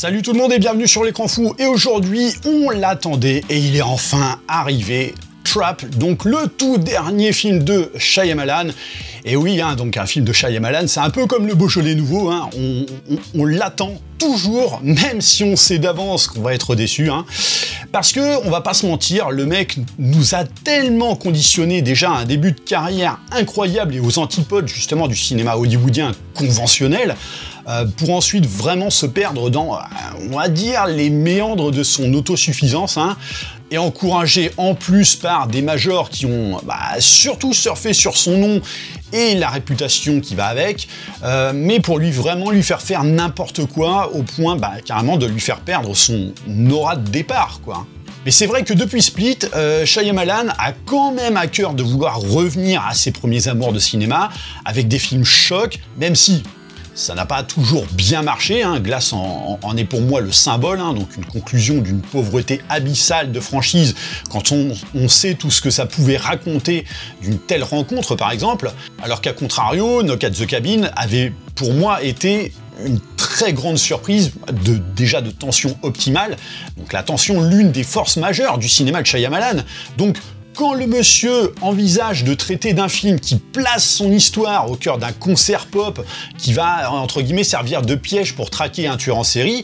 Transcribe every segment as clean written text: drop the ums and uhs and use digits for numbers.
Salut tout le monde et bienvenue sur l'écran fou. Et aujourd'hui, on l'attendait et il est enfin arrivé. Trap, donc le tout dernier film de Shyamalan. Et oui, donc un film de Shyamalan, c'est un peu comme le Beaujolais nouveau, on l'attend toujours, même si on sait d'avance qu'on va être déçu. Parce que, on va pas se mentir, le mec nous a tellement conditionné déjà à un début de carrière incroyable et aux antipodes justement du cinéma hollywoodien conventionnel, pour ensuite vraiment se perdre dans, on va dire, les méandres de son autosuffisance, et encouragé en plus par des majors qui ont surtout surfé sur son nom et la réputation qui va avec, mais pour lui faire n'importe quoi au point carrément de lui faire perdre son aura de départ, quoi. Mais c'est vrai que depuis Split, Shyamalan a quand même à cœur de vouloir revenir à ses premiers amours de cinéma avec des films chocs, même si ça n'a pas toujours bien marché, Glass en est pour moi le symbole, donc une conclusion d'une pauvreté abyssale de franchise quand on sait tout ce que ça pouvait raconter d'une telle rencontre par exemple, alors qu'à contrario, Knock at the Cabin avait pour moi été une très grande surprise déjà de tension optimale, donc la tension, l'une des forces majeures du cinéma de Shyamalan. Donc quand le monsieur envisage de traiter d'un film qui place son histoire au cœur d'un concert pop qui va, entre guillemets, servir de piège pour traquer un tueur en série,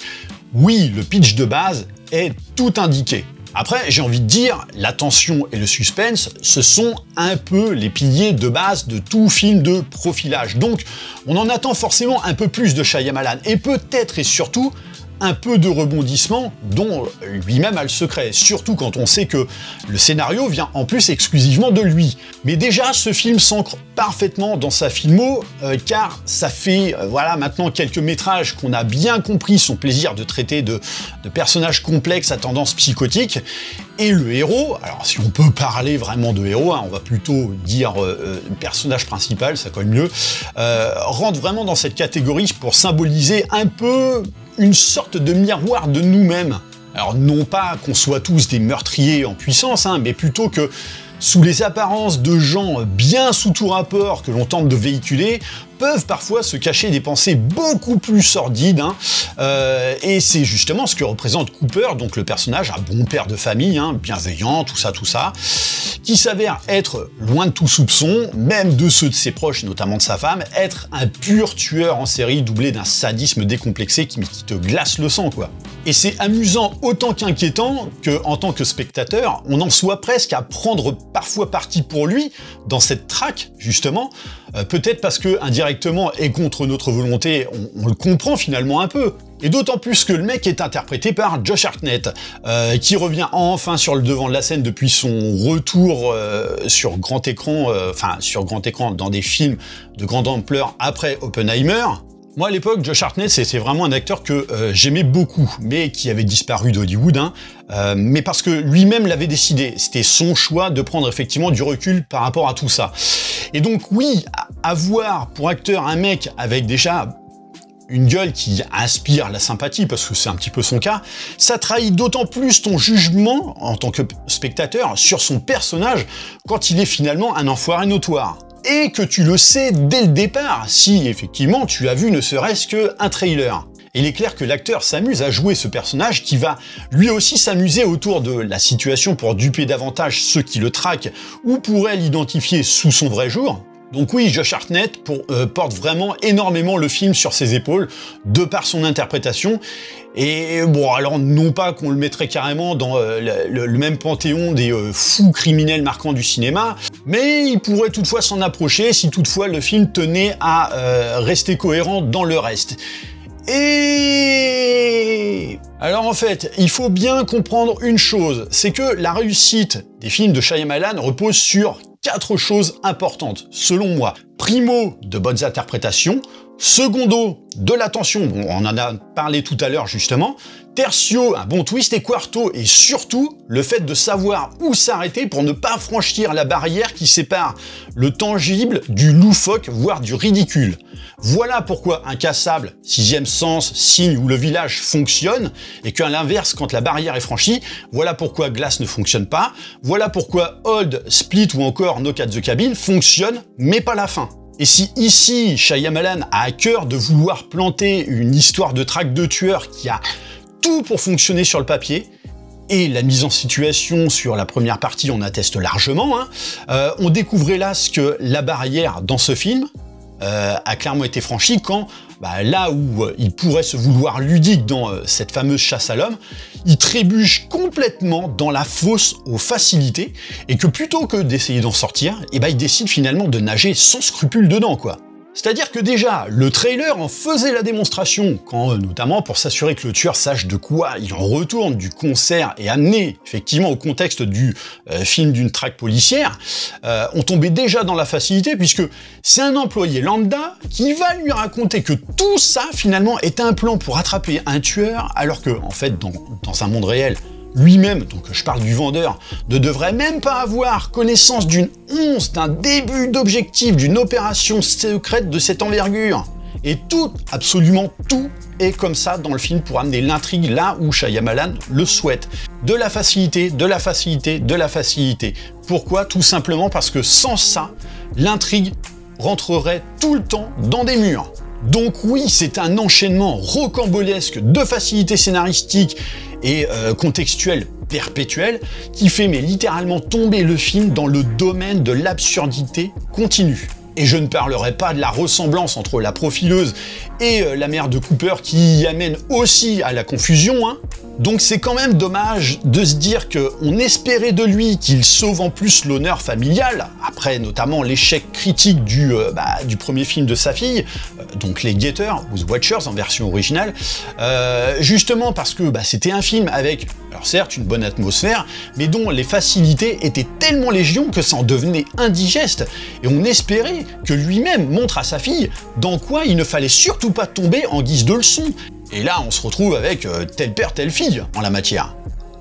oui, le pitch de base est tout indiqué. Après, j'ai envie de dire, la tension et le suspense, ce sont un peu les piliers de base de tout film de profilage. Donc, on en attend forcément un peu plus de Shyamalan, et peut-être et surtout un peu de rebondissement dont lui-même a le secret, surtout quand on sait que le scénario vient en plus exclusivement de lui. Mais déjà, ce film s'ancre parfaitement dans sa filmo, car ça fait maintenant quelques métrages qu'on a bien compris son plaisir de traiter de personnages complexes à tendance psychotique, et le héros, alors si on peut parler vraiment de héros, on va plutôt dire personnage principal, ça colle mieux, rentre vraiment dans cette catégorie pour symboliser un peu une sorte de miroir de nous-mêmes. Alors non pas qu'on soit tous des meurtriers en puissance, mais plutôt que sous les apparences de gens bien sous tout rapport que l'on tente de véhiculer, peuvent parfois se cacher des pensées beaucoup plus sordides, et c'est justement ce que représente Cooper, donc le personnage, un bon père de famille, bienveillant, tout ça, qui s'avère être, loin de tout soupçon, même de ceux de ses proches, notamment de sa femme, être un pur tueur en série doublé d'un sadisme décomplexé qui te glace le sang, quoi. Et c'est amusant autant qu'inquiétant que, en tant que spectateur, on en soit presque à prendre parfois parti pour lui dans cette traque, justement, peut-être parce que indirectement et contre notre volonté, on le comprend finalement un peu. Et d'autant plus que le mec est interprété par Josh Hartnett, qui revient enfin sur le devant de la scène depuis son retour sur grand écran dans des films de grande ampleur après Oppenheimer. Moi à l'époque, Josh Hartnett c'était vraiment un acteur que j'aimais beaucoup, mais qui avait disparu d'Hollywood, mais parce que lui-même l'avait décidé. C'était son choix de prendre effectivement du recul par rapport à tout ça. Et donc oui, avoir pour acteur un mec avec déjà une gueule qui inspire la sympathie, parce que c'est un petit peu son cas, ça trahit d'autant plus ton jugement, en tant que spectateur, sur son personnage, quand il est finalement un enfoiré notoire. Et que tu le sais dès le départ, si effectivement tu as vu ne serait-ce qu'un trailer. Il est clair que l'acteur s'amuse à jouer ce personnage qui va lui aussi s'amuser autour de la situation pour duper davantage ceux qui le traquent ou pourraient l'identifier sous son vrai jour. Donc oui, Josh Hartnett porte vraiment énormément le film sur ses épaules, de par son interprétation, et bon, alors non pas qu'on le mettrait carrément dans le même panthéon des fous criminels marquants du cinéma, mais il pourrait toutefois s'en approcher si toutefois le film tenait à rester cohérent dans le reste. Et alors en fait, il faut bien comprendre une chose, c'est que la réussite des films de Shyamalan repose sur 4 choses importantes, selon moi. Primo, de bonnes interprétations. Secondo, de l'attention, on en a parlé tout à l'heure justement. Tertio, un bon twist. Et quarto, et surtout, le fait de savoir où s'arrêter pour ne pas franchir la barrière qui sépare le tangible du loufoque, voire du ridicule. Voilà pourquoi Incassable, Sixième Sens, Signe ou Le Village fonctionne, et qu'à l'inverse, quand la barrière est franchie, voilà pourquoi Glass ne fonctionne pas, voilà pourquoi Old, Split ou encore Knock at the Cabin fonctionnent, mais pas la fin. Et si ici, Shyamalan a à cœur de vouloir planter une histoire de traque de tueur qui a tout pour fonctionner sur le papier, et la mise en situation sur la première partie en atteste largement, hein, on découvrait là ce que la barrière dans ce film a clairement été franchie quand, là où il pourrait se vouloir ludique dans cette fameuse chasse à l'homme, il trébuche complètement dans la fosse aux facilités, et que plutôt que d'essayer d'en sortir, il décide finalement de nager sans scrupule dedans, quoi. C'est-à-dire que déjà, le trailer en faisait la démonstration, quand notamment pour s'assurer que le tueur sache de quoi il en retourne du concert et amené effectivement au contexte du film d'une traque policière, on tombait déjà dans la facilité puisque c'est un employé lambda qui va lui raconter que tout ça finalement est un plan pour attraper un tueur, alors que en fait dans un monde réel, lui-même, donc je parle du vendeur, ne devrait même pas avoir connaissance d'une once, d'un début d'objectif, d'une opération secrète de cette envergure. Et tout, absolument tout, est comme ça dans le film pour amener l'intrigue là où Shyamalan le souhaite. De la facilité, de la facilité, de la facilité. Pourquoi? Tout simplement parce que sans ça, l'intrigue rentrerait tout le temps dans des murs. Donc oui, c'est un enchaînement rocambolesque de facilité scénaristique et contextuelle perpétuelle qui fait littéralement tomber le film dans le domaine de l'absurdité continue. Et je ne parlerai pas de la ressemblance entre la profileuse et la mère de Cooper qui amène aussi à la confusion, hein. Donc c'est quand même dommage de se dire qu'on espérait de lui qu'il sauve en plus l'honneur familial, après notamment l'échec critique du premier film de sa fille, donc Les Guetteurs, ou The Watchers en version originale, justement parce que c'était un film avec, alors certes, une bonne atmosphère, mais dont les facilités étaient tellement légion que ça en devenait indigeste, et on espérait que lui-même montre à sa fille dans quoi il ne fallait surtout pas tomber en guise de leçon. Et là, on se retrouve avec tel père, telle fille en la matière.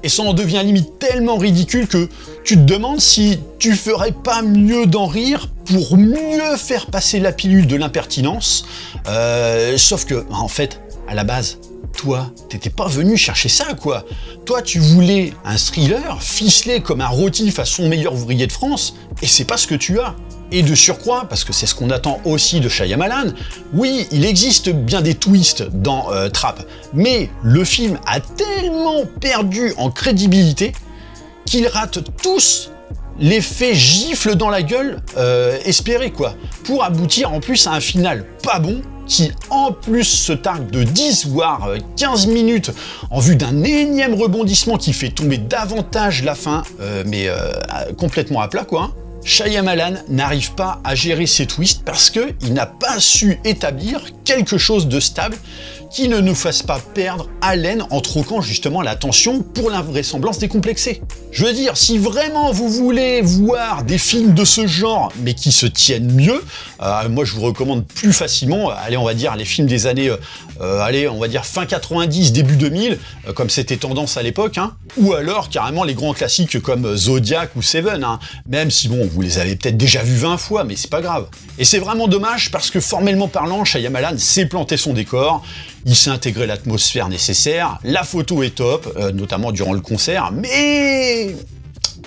Et ça en devient limite tellement ridicule que tu te demandes si tu ferais pas mieux d'en rire pour mieux faire passer la pilule de l'impertinence. Sauf que, en fait, à la base, toi, t'étais pas venu chercher ça, quoi. Toi, tu voulais un thriller ficelé comme un rôti façon meilleur ouvrier de France, et c'est pas ce que tu as. Et de surcroît, parce que c'est ce qu'on attend aussi de Shyamalan, oui, il existe bien des twists dans Trap, mais le film a tellement perdu en crédibilité qu'il rate tous l'effet gifle dans la gueule espéré, quoi, pour aboutir en plus à un final pas bon, qui en plus se targue de 10 voire 15 minutes en vue d'un énième rebondissement qui fait tomber davantage la fin, complètement à plat, quoi, hein. Shyamalan n'arrive pas à gérer ses twists parce qu'il n'a pas su établir quelque chose de stable qui ne nous fasse pas perdre haleine en troquant justement la tension pour l'invraisemblance décomplexée. Je veux dire, si vraiment vous voulez voir des films de ce genre, mais qui se tiennent mieux, moi je vous recommande plus facilement, on va dire les films des années, on va dire fin 90, début 2000, comme c'était tendance à l'époque, hein, ou alors carrément les grands classiques comme Zodiac ou Seven, hein, même si bon, vous les avez peut-être déjà vus 20 fois, mais c'est pas grave. Et c'est vraiment dommage parce que formellement parlant, Shyamalan s'est planté son décor, il s'est intégré l'atmosphère nécessaire, la photo est top, notamment durant le concert, mais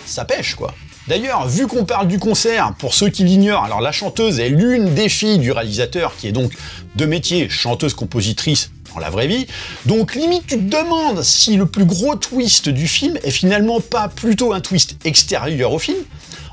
ça pêche, quoi. D'ailleurs, vu qu'on parle du concert, pour ceux qui l'ignorent, alors la chanteuse est l'une des filles du réalisateur, qui est donc de métier chanteuse-compositrice dans la vraie vie, donc limite tu te demandes si le plus gros twist du film est finalement pas plutôt un twist extérieur au film,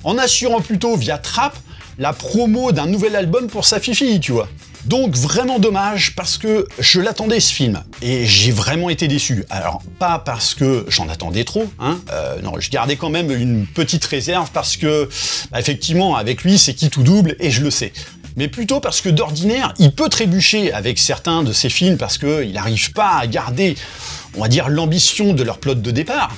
en assurant plutôt via Trap la promo d'un nouvel album pour sa fifi, tu vois. Donc vraiment dommage parce que je l'attendais ce film et j'ai vraiment été déçu. Alors pas parce que j'en attendais trop, hein, non, je gardais quand même une petite réserve parce que effectivement avec lui c'est qui tout double et je le sais. Mais plutôt parce que d'ordinaire il peut trébucher avec certains de ses films parce qu'il n'arrive pas à garder, on va dire, l'ambition de leur plot de départ.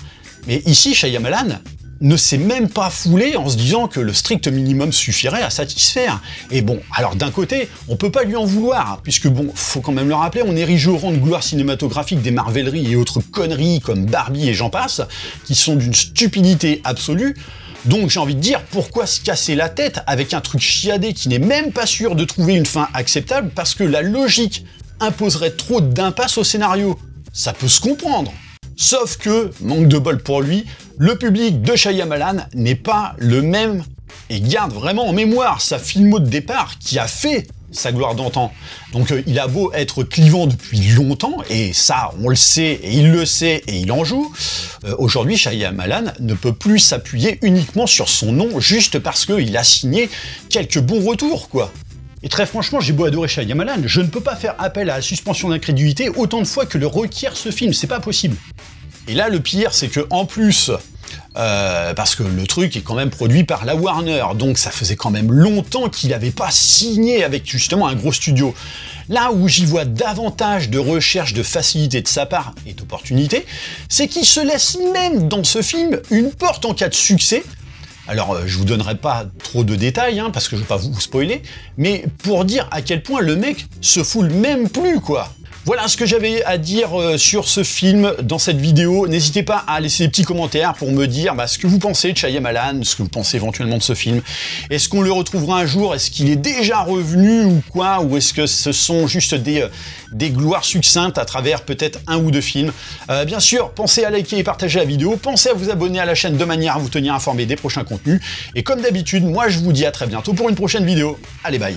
Mais ici Shyamalan ne s'est même pas foulé en se disant que le strict minimum suffirait à satisfaire. Et bon, alors d'un côté, on peut pas lui en vouloir, hein, puisque bon, faut quand même le rappeler, on érige au rang de gloire cinématographique des marvelleries et autres conneries comme Barbie et j'en passe, qui sont d'une stupidité absolue. Donc j'ai envie de dire, pourquoi se casser la tête avec un truc chiadé qui n'est même pas sûr de trouver une fin acceptable parce que la logique imposerait trop d'impasse au scénario. Ça peut se comprendre. Sauf que, manque de bol pour lui, le public de Shyamalan n'est pas le même et garde vraiment en mémoire sa filmo de départ qui a fait sa gloire d'antan. Donc il a beau être clivant depuis longtemps, et ça on le sait, et il le sait, et il en joue, aujourd'hui Shyamalan ne peut plus s'appuyer uniquement sur son nom juste parce qu'il a signé quelques bons retours, quoi. Et très franchement, j'ai beau adorer Shyamalan, je ne peux pas faire appel à la suspension d'incrédulité autant de fois que le requiert ce film, c'est pas possible. Et là le pire, c'est que en plus, parce que le truc est quand même produit par la Warner, donc ça faisait quand même longtemps qu'il n'avait pas signé avec justement un gros studio. Là où j'y vois davantage de recherche de facilité de sa part et d'opportunité, c'est qu'il se laisse même dans ce film une porte en cas de succès. Alors, je vous donnerai pas trop de détails, hein, parce que je veux pas vous spoiler, mais pour dire à quel point le mec se foule même plus, quoi. Voilà ce que j'avais à dire sur ce film dans cette vidéo. N'hésitez pas à laisser des petits commentaires pour me dire ce que vous pensez de Shyamalan, ce que vous pensez éventuellement de ce film. Est-ce qu'on le retrouvera un jour? Est-ce qu'il est déjà revenu ou quoi? Ou est-ce que ce sont juste des gloires succinctes à travers peut-être un ou deux films? Bien sûr, pensez à liker et partager la vidéo. Pensez à vous abonner à la chaîne de manière à vous tenir informé des prochains contenus. Et comme d'habitude, moi je vous dis à très bientôt pour une prochaine vidéo. Allez, bye!